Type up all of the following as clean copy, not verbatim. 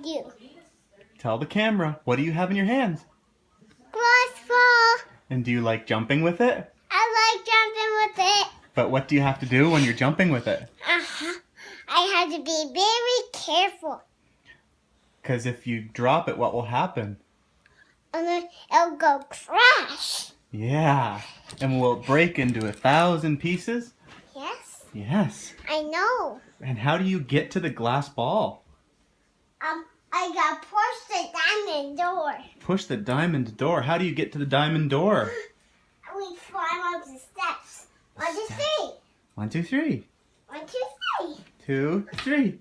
do? Tell the camera. What do you have in your hands? Glass ball. And do you like jumping with it? I like jumping with it. But what do you have to do when you're jumping with it? I have to be very careful. Because if you drop it, what will happen? And then it'll go crash. Yeah. And will it break into 1,000 pieces? Yes. Yes. I know. And how do you get to the glass ball? I got push the diamond door. Push the diamond door. How do you get to the diamond door? We climb up the steps. 1, 2, 3. 1, 2, 3. 1, 2, 3. 2, 3.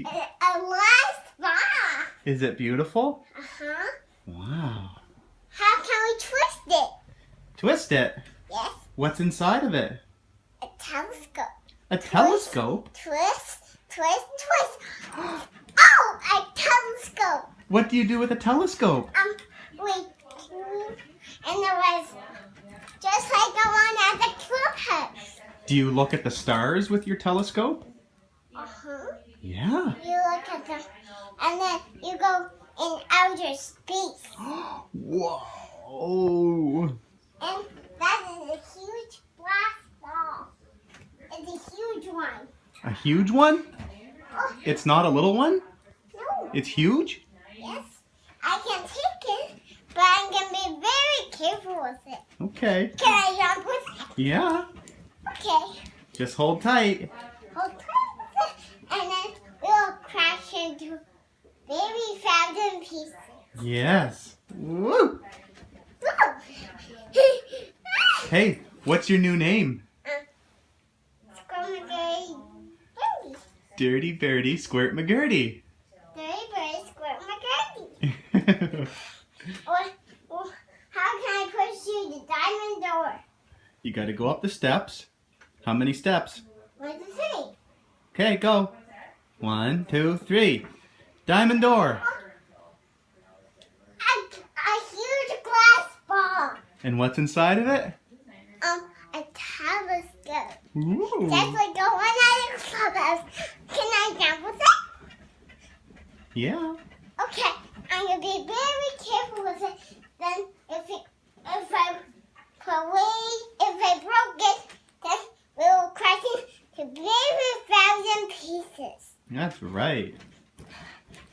A last bar. Is it beautiful? Uh-huh. Wow. How can we twist it? Twist it. Yes. What's inside of it? A telescope. A telescope? Twist, twist, twist. Oh, a telescope. What do you do with a telescope? And there was just like the one at the clubhouse. Do you look at the stars with your telescope? Uh-huh. Yeah. You look at them, and then you go in outer space. Whoa. And that is a huge glass ball. It's a huge one. A huge one? Oh, It's not a little one? no. It's huge? Yes. I can take it, but I'm going to be very careful with it. Okay. Can I jump with it? Yeah. Okay. Just hold tight. Hold tight with it, and then we'll crash into very 1,000 pieces. Yes. Woo. Whoa. Hey, what's your new name? Squirmy Birdie. Dirty Birdie Squirt McGurdy. Dirty Birdie Squirt McGurdy. Or how can I push through the diamond door? You gotta go up the steps. How many steps? 1, 2, 3. Okay, go. 1, 2, 3. Diamond door. A huge glass ball. And what's inside of it? A telescope. Ooh. Just like the one at the clubhouse. Can I jump with it? Yeah. Okay, I'm gonna be very careful with it. Then if I broke it, then we will crash it to very 1,000 pieces. That's right.